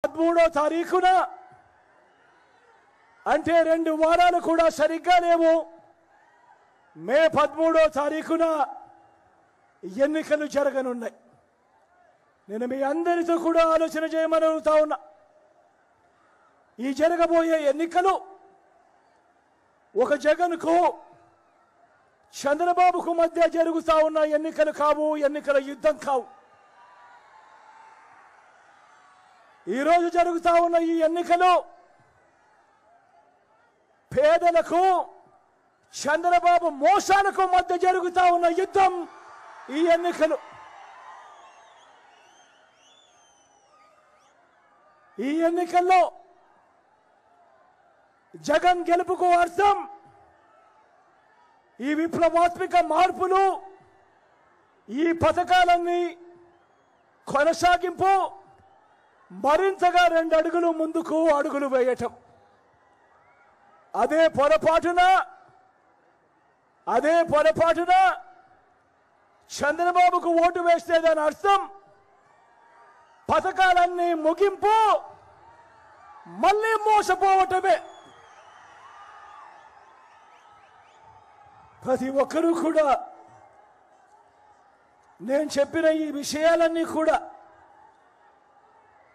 13వ తారీఖున అంటే 2 వారాలు కూడా సరిగ్గా లేవు. మే 13వ తారీఖున ఎన్నికలు జరగనున్నాయి. నేను మీ అందరితో కూడా ఆలోచన చేయమని అడుగుతా ఉన్నా. ఈ జరగబోయే ఎన్నికలు ఒక జగన్కు చంద్రబాబుకు మధ్య జరుగుతా ఉన్న ఎన్నికలు కావు, ఎన్నికల యుద్ధం కావు. ఈరోజు జరుగుతా ఉన్న ఈ ఎన్నికలు పేదలకు చంద్రబాబు మోసాలకు మధ్య జరుగుతా ఉన్న యుద్ధం ఈ ఎన్నికలు. ఈ ఎన్నికల్లో జగన్ గెలుపుకు అర్థం ఈ విప్లవాత్మక మార్పులు, ఈ పథకాలన్నీ కొనసాగింపు, మరింతగా 2 అడుగులు ముందుకు అడుగులు వేయటం. అదే పొరపాటున చంద్రబాబుకు ఓటు వేస్తే దాని అర్థం పథకాలన్నీ ముగింపు, మళ్ళీ మోసపోవటమే. ప్రతి ఒక్కరూ కూడా నేను చెప్పిన ఈ విషయాలన్నీ కూడా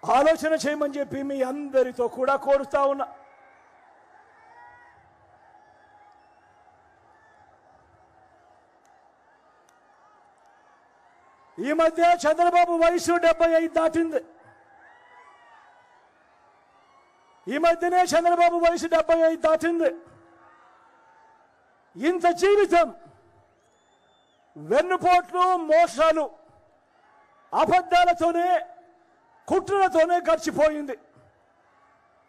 ఆలోచన చేయమని చెప్పి మీ అందరితో కూడా కోరుతా ఉన్నా. ఈ మధ్య చంద్రబాబు వయసు 75 దాటింది. ఈ మధ్యనే చంద్రబాబు వయసు 75 దాటింది. ఇంత జీవితం వెన్నుపోట్లు, మోసాలు, అబద్ధాలతోనే, కుట్రలతోనే గడిచిపోయింది.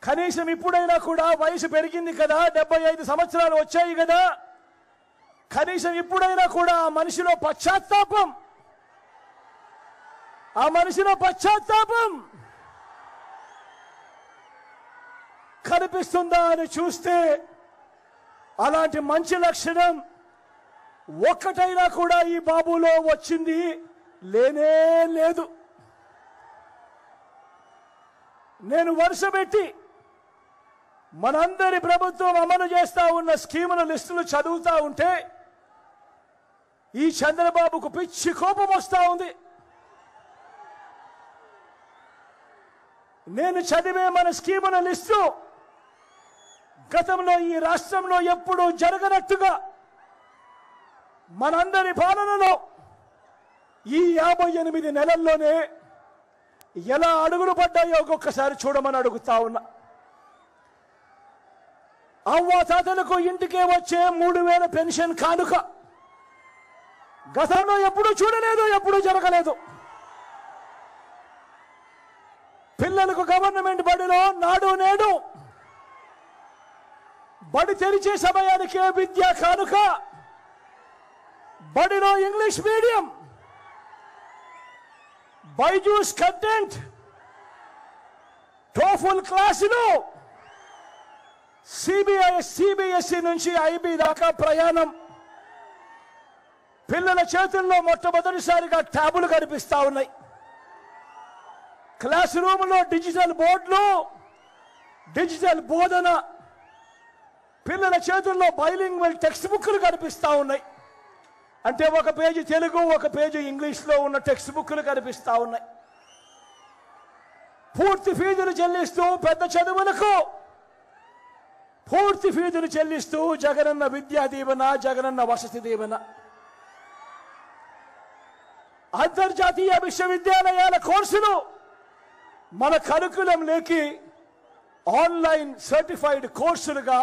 కనీసం ఇప్పుడైనా కూడా వయసు పెరిగింది కదా, 75 సంవత్సరాలు వచ్చాయి కదా, కనీసం ఇప్పుడైనా కూడా ఆ మనిషిలో పశ్చాత్తాపం కనిపిస్తుందా అని చూస్తే అలాంటి మంచి లక్షణం ఒక్కటైనా కూడా ఈ బాబులో వచ్చింది లేనే లేదు. నేను వరుసపెట్టి మనందరి ప్రభుత్వం అమలు చేస్తా ఉన్న స్కీముల లిస్టులు చదువుతా ఉంటే ఈ చంద్రబాబుకు పిచ్చి కోపం వస్తా ఉంది. నేను చదివే మన స్కీముల లిస్టు గతంలో ఈ రాష్ట్రంలో ఎప్పుడూ జరగనట్టుగా మనందరి పాలనలో ఈ 58 నెలల్లోనే ఎలా అడుగులు పడ్డాయో ఒక్కొక్కసారి చూడమని అడుగుతా ఉన్నా. అవ్వాతాతలకు ఇంటికే వచ్చే 3000 పెన్షన్ కానుక గతంలో ఎప్పుడూ చూడలేదు, ఎప్పుడూ జరగలేదు. పిల్లలకు గవర్నమెంట్ బడిలో నాడు నేడు బడి తెరిచే సమయానికే విద్యా కానుక, బడిలో English medium, Byju's content, TOEFL క్లాసులు, సిబిఎస్ఈ నుంచి ఐబీ దాకా ప్రయాణం. పిల్లల చేతుల్లో మొట్టమొదటిసారిగా ట్యాబులు కనిపిస్తా ఉన్నాయి. క్లాస్ రూమ్లో డిజిటల్ బోర్డులు, డిజిటల్ బోధన, పిల్లల చేతుల్లో బైలింగ్వల్ టెక్స్ట్ బుక్లు కనిపిస్తా ఉన్నాయి. అంటే ఒక పేజీ తెలుగు, ఒక పేజీ ఇంగ్లీష్లో ఉన్న టెక్స్ట్ బుక్లు కనిపిస్తా ఉన్నాయి. పూర్తి ఫీజులు చెల్లిస్తూ పెద్ద చదువులకు పూర్తి ఫీజులు చెల్లిస్తూ జగనన్న విద్యా దీవెన, జగనన్న వసతి దీవెన, అంతర్జాతీయ విశ్వవిద్యాలయాల కోర్సులు మన కరికులంలోకి ఆన్లైన్ సర్టిఫైడ్ కోర్సులుగా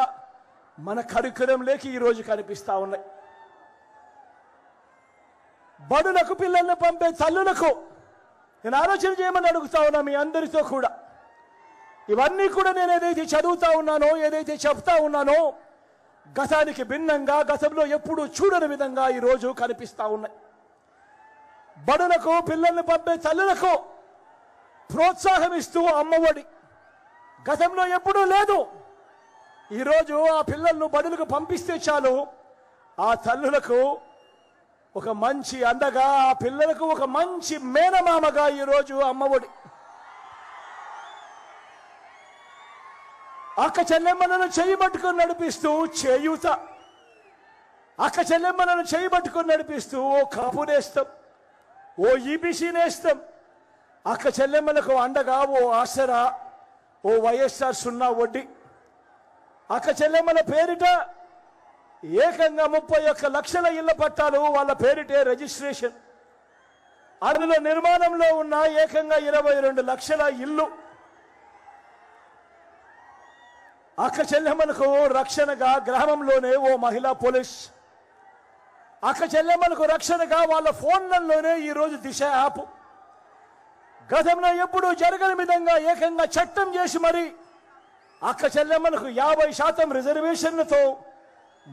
మన కరికులంలోకి ఈరోజు కనిపిస్తా ఉన్నాయి. బడులకు పిల్లల్ని పంపే తల్లులకు నేను ఆలోచన చేయమని అడుగుతా ఉన్నా మీ అందరితో కూడా. ఇవన్నీ కూడా నేను ఏదైతే చదువుతా ఉన్నానో, ఏదైతే చెప్తా ఉన్నానో గతానికి భిన్నంగా, గతంలో ఎప్పుడూ చూడని విధంగా ఈరోజు కనిపిస్తా ఉన్నాయి. బడులకు పిల్లల్ని పంపే తల్లులకు ప్రోత్సాహం ఇస్తూ అమ్మఒడి గతంలో ఎప్పుడూ లేదు. ఈరోజు ఆ పిల్లలను బడులకు పంపిస్తే చాలు ఆ తల్లులకు ఒక మంచి అండగా, ఆ పిల్లలకు ఒక మంచి మేనమామగా ఈరోజు అమ్మఒడి. అక్క చెల్లెమ్మలను చేయబట్టుకొని నడిపిస్తూ చేయూత, అక్క చెల్లెమ్మలను చేయబట్టుకొని నడిపిస్తూ ఓ కాపు నేస్తం, ఓ ఈబీసీ నేస్తం, అక్క చెల్లెమ్మలకు అండగా ఓ ఆసరా, ఓ వైఎస్ఆర్ సున్నా వడ్డీ, అక్క చెల్లెమ్మల పేరిట ఏకంగా 31 లక్షల ఇళ్ల పట్టాలు వాళ్ళ పేరిటే రిజిస్ట్రేషన్, అందులో నిర్మాణంలో ఉన్న ఏకంగా 22 లక్షల ఇల్లు. అక్క చెల్లెమ్మలకు రక్షణగా గ్రామంలోనే ఓ మహిళా పోలీస్, అక్క చెల్లెమ్మలకు రక్షణగా వాళ్ళ ఫోన్లలోనే ఈరోజు దిశ యాప్. గతంలో ఎప్పుడూ జరగని విధంగా ఏకంగా చట్టం చేసి మరి అక్క చెల్లెమ్మలకు 50% రిజర్వేషన్లతో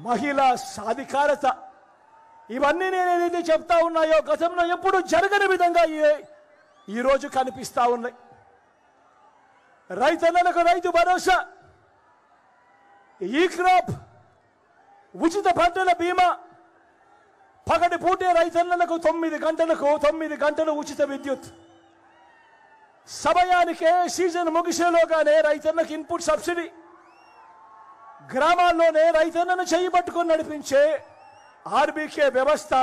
మహిళా సాధికారత, ఇవన్నీ నేను ఏదైతే చెప్తా ఉన్నాయో గతంలో ఎప్పుడు జరగని విధంగా ఈరోజు కనిపిస్తా ఉన్నాయి. రైతన్నలకు రైతు భరోసా, ఈ క్రాప్, ఉచిత పంటల బీమా, పగటి పూటే రైతన్నలకు 9 గంటలు ఉచిత విద్యుత్, సమయానికే సీజన్ ముగిసేలోగానే రైతన్నకు ఇన్పుట్ సబ్సిడీ, గ్రామాల్లోనే రైతన్నను చేయబట్టుకొని నడిపించే ఆర్బీకే వ్యవస్థ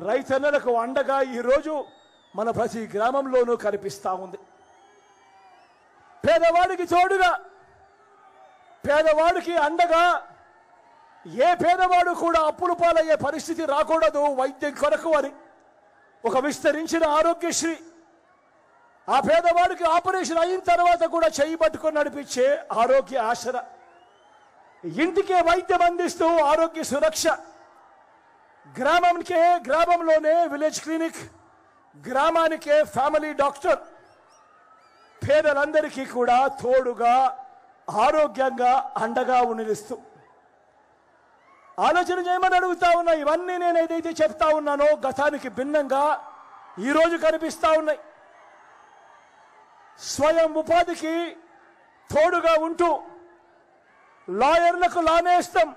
రైతన్నలకు అండగా ఈరోజు మన ప్రతి గ్రామంలోనూ కనిపిస్తా ఉంది. పేదవాడికి తోడుగా, పేదవాడికి అండగా, ఏ పేదవాడు కూడా అప్పుల పాలయ్యే పరిస్థితి రాకూడదు వైద్యం కొరకు అని ఒక విస్తరించిన ఆరోగ్యశ్రీ, ఆ పేదవాడికి ఆపరేషన్ అయిన తర్వాత కూడా చేయబట్టుకొని నడిపించే ఆరోగ్య ఆసరా, ఇంటికే వైద్యం అందిస్తూ ఆరోగ్య సురక్ష, గ్రామంలోనే విలేజ్ క్లినిక్, గ్రామానికే ఫ్యామిలీ డాక్టర్, పేదలందరికీ కూడా తోడుగా ఆరోగ్యంగా అండగా నిలుస్తూ ఆలోచన చేయమని అడుగుతా ఉన్నా. ఇవన్నీ నేను ఏదైతే చెప్తా ఉన్నానో గతానికి భిన్నంగా ఈరోజు కనిపిస్తా ఉన్నాయి. స్వయం ఉపాధికి తోడుగా ఉంటూ లాయర్లకు లా నేస్తం,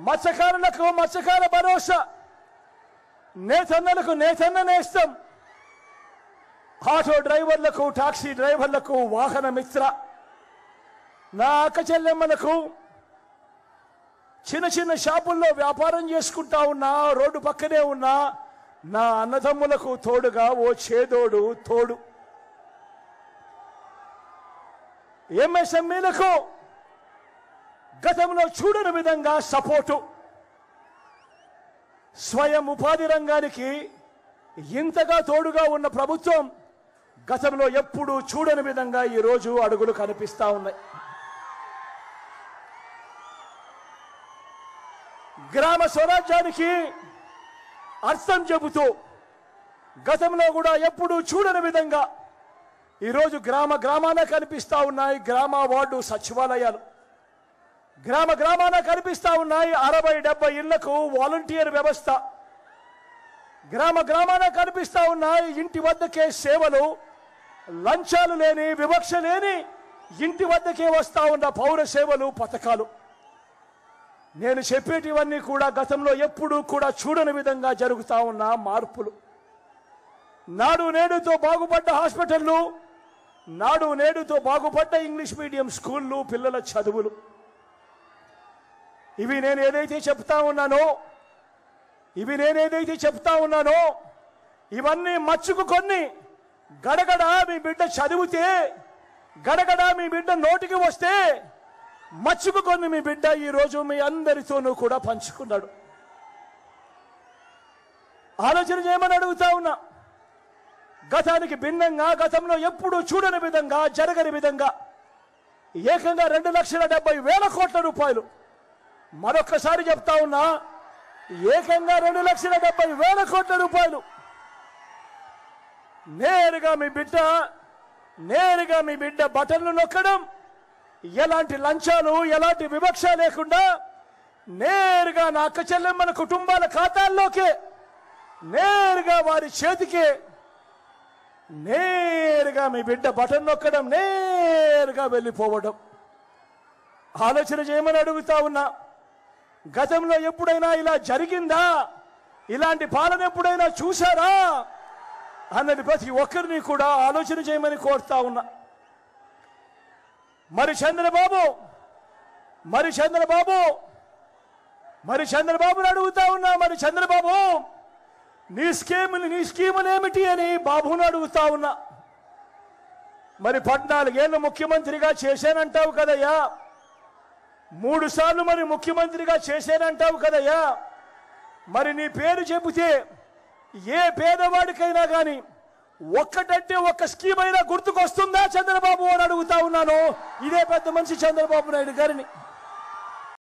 మత్స్యకారులకు మత్స్యకార భరోసా, నేతన్నలకు నేతన్న నేస్తం, ఆటో డ్రైవర్లకు టాక్సీ డ్రైవర్లకు వాహన మిత్ర, నా అక్క చెల్లెమ్మలకు చిన్న చిన్న షాపుల్లో వ్యాపారం చేసుకుంటా ఉన్నా, రోడ్డు పక్కనే ఉన్నా నా అన్నదమ్ములకు తోడుగా ఓ చేదోడు తోడు, ఎంఎస్ఎంఈలకు గతంలో చూడని విధంగా సపోర్టు, స్వయం ఉపాధి రంగానికి ఇంతగా తోడుగా ఉన్న ప్రభుత్వం గతంలో ఎప్పుడూ చూడని విధంగా ఈరోజు అడుగులు కనిపిస్తా ఉన్నాయి. గ్రామ స్వరాజ్యానికి అర్థం చెబుతూ గతంలో కూడా ఎప్పుడూ చూడని విధంగా ఈరోజు గ్రామాన కనిపిస్తా ఉన్నాయి గ్రామ వార్డు సచివాలయాలు, గ్రామాన కనిపిస్తా ఉన్నాయి 60-70 ఇళ్లకు వాలంటీర్ వ్యవస్థ, గ్రామాన కనిపిస్తా ఉన్నాయి ఇంటి వద్దకే సేవలు, లంచాలు లేని వివక్ష లేని ఇంటి వద్దకే వస్తా ఉన్న పౌర సేవలు పథకాలు. నేను చెప్పేటివన్నీ కూడా గతంలో ఎప్పుడూ కూడా చూడని విధంగా జరుగుతా ఉన్న మార్పులు. నాడు నేడుతో బాగుపడ్డ హాస్పిటళ్లు, నాడు నేడుతో బాగుపడ్డ ఇంగ్లీష్ మీడియం స్కూళ్ళు, పిల్లల చదువులు, ఇవి నేను ఏదైతే చెప్తా ఉన్నానో ఇవన్నీ మచ్చుకు కొన్ని గడగడ మీ బిడ్డ చదివితే, గడగడ మీ బిడ్డ నోటికి వస్తే మచ్చుకు కొన్ని మీ బిడ్డ ఈరోజు మీ అందరితోనూ కూడా పంచుకున్నాడు. ఆలోచన చేయమని అడుగుతా ఉన్నా. గతానికి భిన్నంగా గతంలో ఎప్పుడూ చూడని విధంగా జరగని విధంగా ఏకంగా 2,70,000 కోట్ల రూపాయలు, మరొక్కసారి చెప్తా ఉన్నా ఏకంగా 2,70,000 కోట్ల రూపాయలు నేరుగా మీ బిడ్డ బటన్లు నొక్కడం, ఎలాంటి లంచాలు ఎలాంటి వివక్ష లేకుండా నేరుగా నా అక్క చెల్లెమ్మల కుటుంబాల ఖాతాల్లోకే, నేరుగా వారి చేతికే నేరుగా మీ బిడ్డ బటన్ నొక్కడం, నేరుగా వెళ్ళిపోవడం. ఆలోచన చేయమని అడుగుతా ఉన్నా. గతంలో ఎప్పుడైనా ఇలా జరిగిందా? ఇలాంటి పాలన ఎప్పుడైనా చూశారా అన్నది ప్రతి ఒక్కరిని కూడా ఆలోచన చేయమని కోరుతా ఉన్నా. మరి చంద్రబాబుని అడుగుతా ఉన్నా, మరి చంద్రబాబు నీ స్కీములు ఏమిటి అని బాబును అడుగుతా ఉన్నా. మరి 14 ఏళ్ళు ముఖ్యమంత్రిగా చేశానంటావు కదయ్యా, 3 సార్లు మరి ముఖ్యమంత్రిగా చేశానంటావు కదయ్యా. మరి నీ పేరు చెబితే ఏ పేదవాడికైనా కానీ ఒక్కటంటే ఒక్క స్కీమ్ అయినా గుర్తుకొస్తుందా చంద్రబాబు అని అడుగుతా ఉన్నాను. ఇదే పెద్ద మనిషి చంద్రబాబు నాయుడు గారిని.